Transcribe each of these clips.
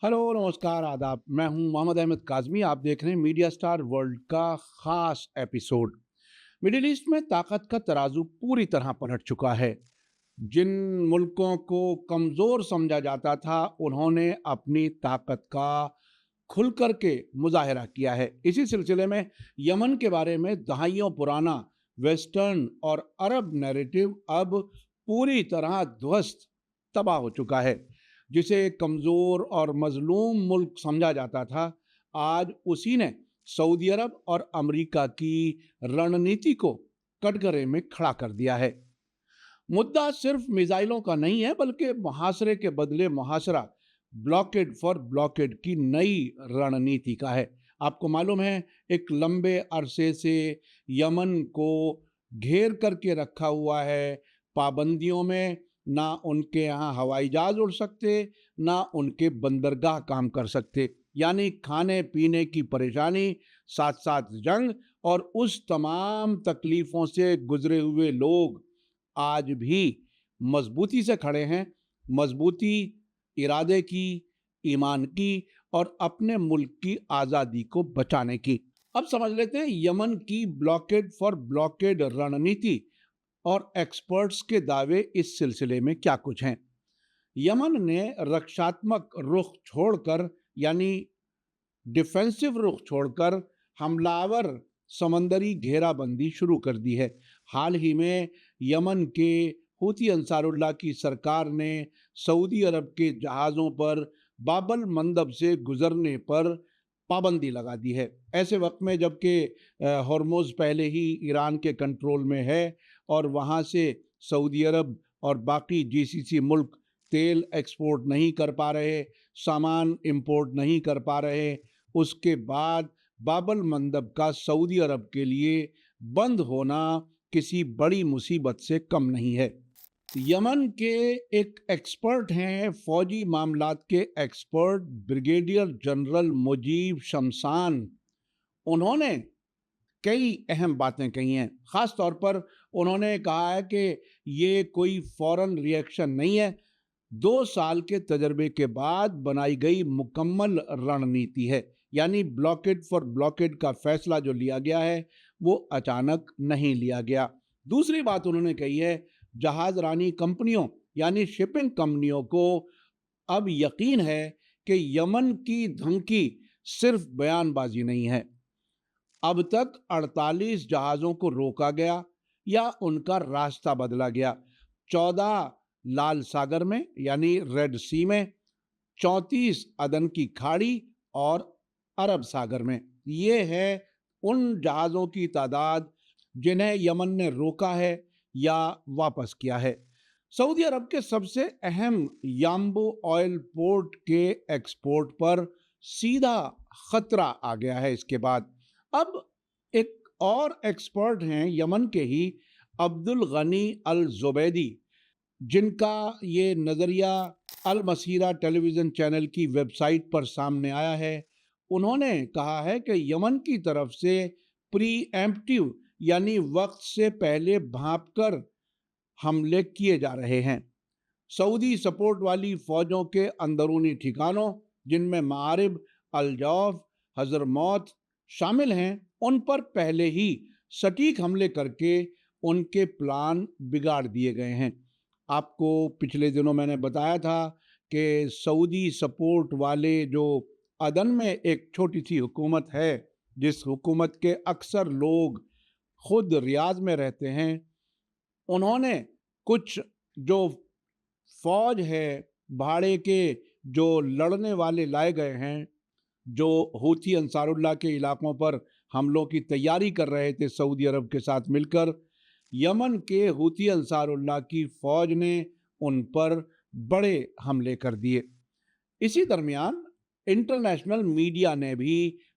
Hello, नमस्कार, आदाब। मैं हूं मोहम्मद अहमद काज़मी। आप देख रहे हैं मीडिया स्टार वर्ल्ड का ख़ास एपिसोड। मिडिल ईस्ट में ताकत का तराजू पूरी तरह पलट चुका है। जिन मुल्कों को कमज़ोर समझा जाता था, उन्होंने अपनी ताकत का खुल कर के मुज़ाहिरा किया है। इसी सिलसिले में यमन के बारे में दहाइयों पुराना वेस्टर्न और अरब नैरेटिव अब पूरी तरह ध्वस्त तबाह हो चुका है। जिसे कमज़ोर और मज़लूम मुल्क समझा जाता था, आज उसी ने सऊदी अरब और अमेरिका की रणनीति को कटघरे में खड़ा कर दिया है। मुद्दा सिर्फ मिसाइलों का नहीं है, बल्कि मुहासरे के बदले मुहासरा, ब्लॉकेड फॉर ब्लॉकेड की नई रणनीति का है। आपको मालूम है, एक लंबे अरसे से यमन को घेर करके रखा हुआ है पाबंदियों में। ना उनके यहाँ हवाई जहाज उड़ सकते, ना उनके बंदरगाह काम कर सकते। यानी खाने पीने की परेशानी, साथ साथ जंग, और उस तमाम तकलीफों से गुजरे हुए लोग आज भी मजबूती से खड़े हैं। मजबूती इरादे की, ईमान की, और अपने मुल्क की आज़ादी को बचाने की। अब समझ लेते हैं यमन की ब्लॉकेड फॉर ब्लॉकेड रणनीति और एक्सपर्ट्स के दावे इस सिलसिले में क्या कुछ हैं। यमन ने रक्षात्मक रुख छोड़कर, यानी डिफेंसिव रुख छोड़कर, हमलावर समंदरी घेराबंदी शुरू कर दी है। हाल ही में यमन के हूती अंसारुल्लाह की सरकार ने सऊदी अरब के जहाज़ों पर बाबल मंदब से गुजरने पर पाबंदी लगा दी है। ऐसे वक्त में जबकि हॉर्मुज़ पहले ही ईरान के कंट्रोल में है और वहाँ से सऊदी अरब और बाकी जीसीसी मुल्क तेल एक्सपोर्ट नहीं कर पा रहे, सामान इंपोर्ट नहीं कर पा रहे, उसके बाद बाबल मंदब का सऊदी अरब के लिए बंद होना किसी बड़ी मुसीबत से कम नहीं है। यमन के एक एक्सपर्ट हैं, फौजी मामलात के एक्सपर्ट ब्रिगेडियर जनरल मुजीब शमसान। उन्होंने कई अहम बातें कही हैं। ख़ास तौर पर उन्होंने कहा है कि ये कोई फ़ौरन रिएक्शन नहीं है, 2 साल के तजर्बे के बाद बनाई गई मुकम्मल रणनीति है। यानी ब्लॉकेड फॉर ब्लॉकेड का फैसला जो लिया गया है, वो अचानक नहीं लिया गया। दूसरी बात उन्होंने कही है, जहाज रानी कंपनियों यानी शिपिंग कंपनियों को अब यकीन है कि यमन की धमकी सिर्फ बयानबाजी नहीं है। अब तक 48 जहाज़ों को रोका गया या उनका रास्ता बदला गया। 14 लाल सागर में यानी रेड सी में, 34 अदन की खाड़ी और अरब सागर में। ये है उन जहाज़ों की तादाद जिन्हें यमन ने रोका है या वापस किया है। सऊदी अरब के सबसे अहम याम्बू ऑयल पोर्ट के एक्सपोर्ट पर सीधा खतरा आ गया है इसके बाद। अब एक और एक्सपर्ट हैं यमन के ही, अब्दुल गनी अल जुबैदी, जिनका ये नज़रिया अल मसीरा टेलीविज़न चैनल की वेबसाइट पर सामने आया है। उन्होंने कहा है कि यमन की तरफ से प्री एम्प्टिव यानी वक्त से पहले भांप कर हमले किए जा रहे हैं। सऊदी सपोर्ट वाली फ़ौजों के अंदरूनी ठिकानों, जिनमें मारिब, अल जौफ, हज़रमौत शामिल हैं, उन पर पहले ही सटीक हमले करके उनके प्लान बिगाड़ दिए गए हैं। आपको पिछले दिनों मैंने बताया था कि सऊदी सपोर्ट वाले जो अदन में एक छोटी सी हुकूमत है, जिस हुकूमत के अक्सर लोग खुद रियाद में रहते हैं, उन्होंने कुछ जो फौज है भाड़े के, जो लड़ने वाले लाए गए हैं, जो हूथी अंसारुल्लाह के इलाकों पर हमलों की तैयारी कर रहे थे सऊदी अरब के साथ मिलकर, यमन के हूथी अंसारुल्लाह की फौज ने उन पर बड़े हमले कर दिए। इसी दरमियान इंटरनेशनल मीडिया ने भी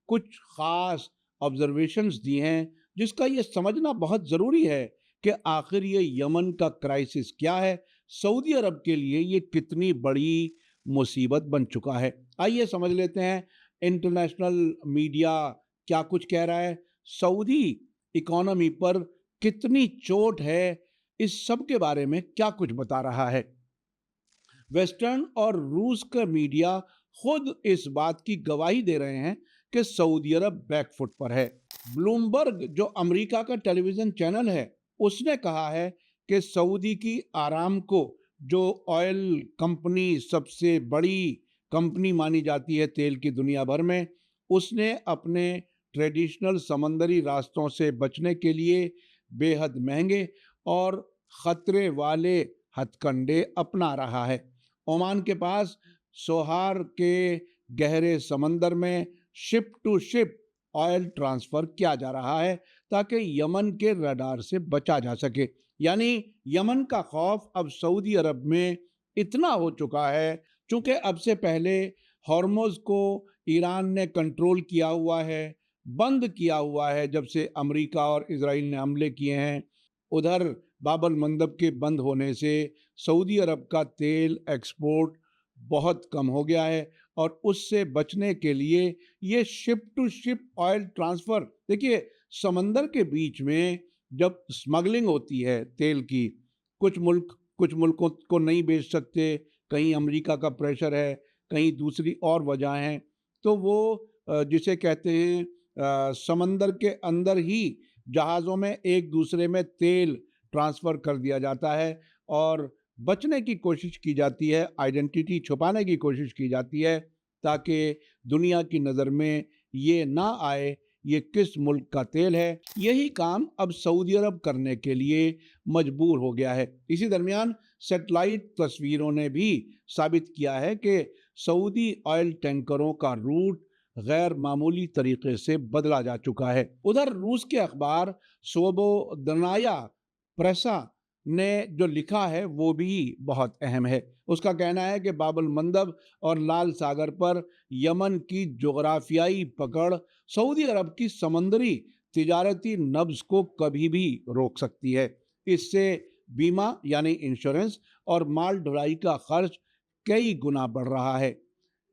कुछ खास ऑब्जर्वेशंस दी हैं, जिसका ये समझना बहुत ज़रूरी है कि आखिर ये यमन का क्राइसिस क्या है, सऊदी अरब के लिए ये कितनी बड़ी मुसीबत बन चुका है। आइए समझ लेते हैं इंटरनेशनल मीडिया क्या कुछ कह रहा है, सऊदी इकोनॉमी पर कितनी चोट है, इस सब के बारे में क्या कुछ बता रहा है। वेस्टर्न और रूस का मीडिया खुद इस बात की गवाही दे रहे हैं कि सऊदी अरब बैकफुट पर है। ब्लूमबर्ग, जो अमेरिका का टेलीविजन चैनल है, उसने कहा है कि सऊदी की आरामको, जो ऑयल कंपनी सबसे बड़ी कंपनी मानी जाती है तेल की दुनिया भर में, उसने अपने ट्रेडिशनल समंदरी रास्तों से बचने के लिए बेहद महंगे और खतरे वाले हथकंडे अपना रहा है। ओमान के पास सोहार के गहरे समंदर में ship to ship oil transfer किया जा रहा है ताकि यमन के रडार से बचा जा सके। यानी यमन का खौफ अब सऊदी अरब में इतना हो चुका है, चूंकि अब से पहले हॉर्मुज को ईरान ने कंट्रोल किया हुआ है, बंद किया हुआ है जब से अमेरिका और इजराइल ने हमले किए हैं। उधर बाब अल मंदब के बंद होने से सऊदी अरब का तेल एक्सपोर्ट बहुत कम हो गया है और उससे बचने के लिए ये ship to ship oil transfer, देखिए समंदर के बीच में जब स्मगलिंग होती है तेल की, कुछ मुल्कों को नहीं बेच सकते, कहीं अमेरिका का प्रेशर है, कहीं दूसरी और वजह हैं, तो वो जिसे कहते हैं समंदर के अंदर ही जहाज़ों में एक दूसरे में तेल ट्रांसफ़र कर दिया जाता है और बचने की कोशिश की जाती है, आइडेंटिटी छुपाने की कोशिश की जाती है ताकि दुनिया की नज़र में ये ना आए ये किस मुल्क का तेल है। यही काम अब सऊदी अरब करने के लिए मजबूर हो गया है। इसी दरमियान सैटेलाइट तस्वीरों ने भी साबित किया है कि सऊदी ऑयल टैंकरों का रूट गैर मामूली तरीके से बदला जा चुका है। उधर रूस के अखबार स्वोबोदनाया प्रेसा ने जो लिखा है वो भी बहुत अहम है। उसका कहना है कि बाब अल मंदब और लाल सागर पर यमन की जोग्राफियाई पकड़ सऊदी अरब की समंदरी तिजारती नब्ज को कभी भी रोक सकती है। इससे बीमा यानी इंश्योरेंस और माल ढुलाई का खर्च कई गुना बढ़ रहा है।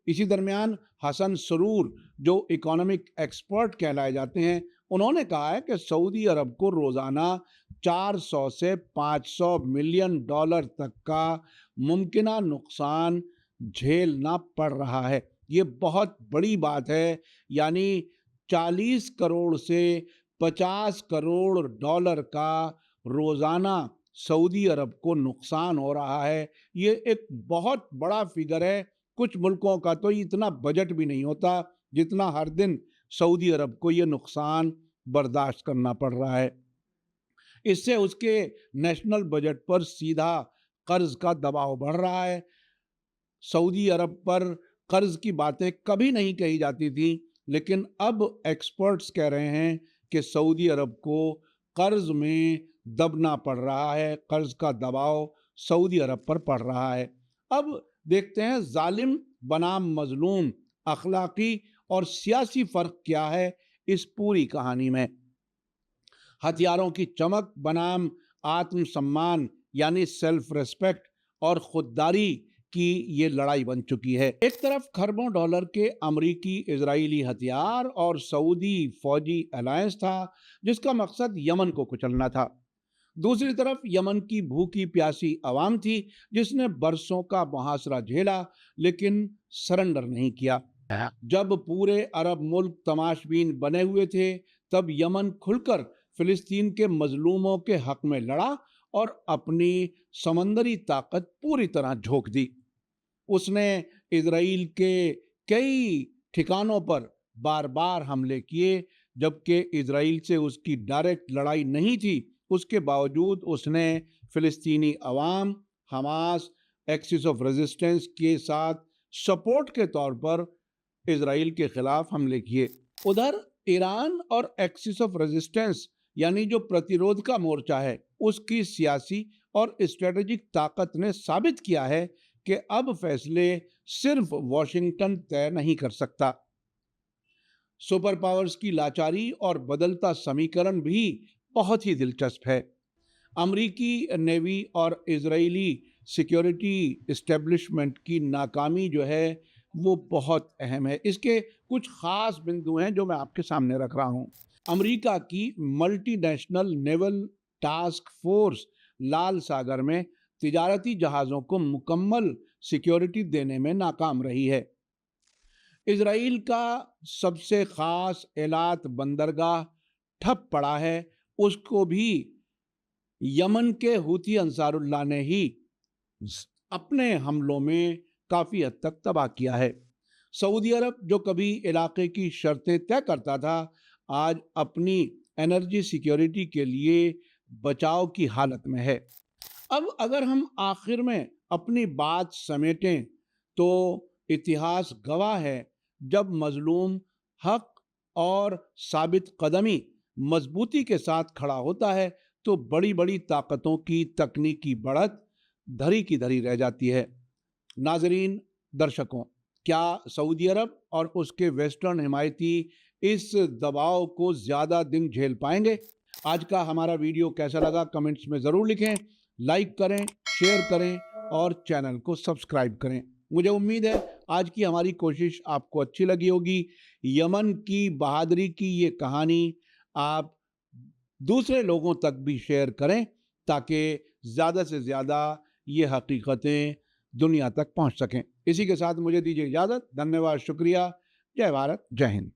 इसी दरमियान हसन सरूर, जो इकोनॉमिक एक्सपर्ट कहलाए जाते हैं, उन्होंने कहा है कि सऊदी अरब को रोज़ाना 400 से 500 मिलियन डॉलर तक का मुमकिना नुकसान झेलना पड़ रहा है। ये बहुत बड़ी बात है, यानी 40 करोड़ से 50 करोड़ डॉलर का रोज़ाना सऊदी अरब को नुकसान हो रहा है। ये एक बहुत बड़ा फिगर है। कुछ मुल्कों का तो इतना बजट भी नहीं होता जितना हर दिन सऊदी अरब को ये नुकसान बर्दाश्त करना पड़ रहा है। इससे उसके नेशनल बजट पर सीधा कर्ज का दबाव बढ़ रहा है। सऊदी अरब पर कर्ज की बातें कभी नहीं कही जाती थी, लेकिन अब एक्सपर्ट्स कह रहे हैं कि सऊदी अरब को कर्ज में दबना पड़ रहा है, कर्ज का दबाव सऊदी अरब पर पड़ रहा है। अब देखते हैं जालिम बनाम मजलूम, अखलाकी और सियासी फर्क क्या है इस पूरी कहानी में। हथियारों की चमक बनाम आत्मसम्मान यानी सेल्फ रिस्पेक्ट और खुददारी की ये लड़ाई बन चुकी है। एक तरफ खरबों डॉलर के अमरीकी इजरायली हथियार और सऊदी फौजी अलायंस था जिसका मकसद यमन को कुचलना था। दूसरी तरफ यमन की भूखी प्यासी आवाम थी जिसने बरसों का मुहासरा झेला लेकिन सरेंडर नहीं किया। जब पूरे अरब मुल्क तमाशबीन बने हुए थे, तब यमन खुलकर फिलिस्तीन के मजलूमों के हक में लड़ा और अपनी समंदरी ताकत पूरी तरह झोंक दी। उसने इजराइल के कई ठिकानों पर बार बार हमले किए, जबकि इजराइल से उसकी डायरेक्ट लड़ाई नहीं थी। उसके बावजूद उसने फिलिस्तीनी अवाम, हमास, एक्सिस ऑफ रेजिस्टेंस के साथ सपोर्ट के तौर पर इजराइल के खिलाफ हमले किए। उधर ईरान और एक्सिस ऑफ रेजिस्टेंस यानी जो प्रतिरोध का मोर्चा है, उसकी सियासी और स्ट्रेटेजिक ताकत ने साबित किया है कि अब फैसले सिर्फ वॉशिंगटन तय नहीं कर सकता। सुपर पावर्स की लाचारी और बदलता समीकरण भी बहुत ही दिलचस्प है। अमरीकी नेवी और इजरायली सिक्योरिटी इस्टेब्लिशमेंट की नाकामी जो है वो बहुत अहम है। इसके कुछ खास बिंदु हैं जो मैं आपके सामने रख रहा हूं। अमेरिका की मल्टीनेशनल नेवल टास्क फोर्स लाल सागर में तिजारती जहाज़ों को मुकम्मल सिक्योरिटी देने में नाकाम रही है। इजराइल का सबसे खास एलात बंदरगाह ठप पड़ा है, उसको भी यमन के हूथी अंसारुल्लाह ने ही अपने हमलों में काफी हद तक तबाह किया है। सऊदी अरब जो कभी इलाके की शर्तें तय करता था, आज अपनी एनर्जी सिक्योरिटी के लिए बचाव की हालत में है। अब अगर हम आखिर में अपनी बात समेटें तो इतिहास गवाह है, जब मजलूम हक और साबित कदमी मजबूती के साथ खड़ा होता है तो बड़ी बड़ी ताकतों की तकनीकी बढ़त धरी की धरी रह जाती है। नाजरीन, दर्शकों, क्या सऊदी अरब और उसके वेस्टर्न हिमायती इस दबाव को ज़्यादा दिन झेल पाएंगे? आज का हमारा वीडियो कैसा लगा कमेंट्स में ज़रूर लिखें, लाइक करें, शेयर करें और चैनल को सब्सक्राइब करें। मुझे उम्मीद है आज की हमारी कोशिश आपको अच्छी लगी होगी। यमन की बहादुरी की ये कहानी आप दूसरे लोगों तक भी शेयर करें ताकि ज़्यादा से ज़्यादा ये हकीकतें दुनिया तक पहुंच सकें। इसी के साथ मुझे दीजिए इजाज़त। धन्यवाद, शुक्रिया। जय भारत, जय हिंद।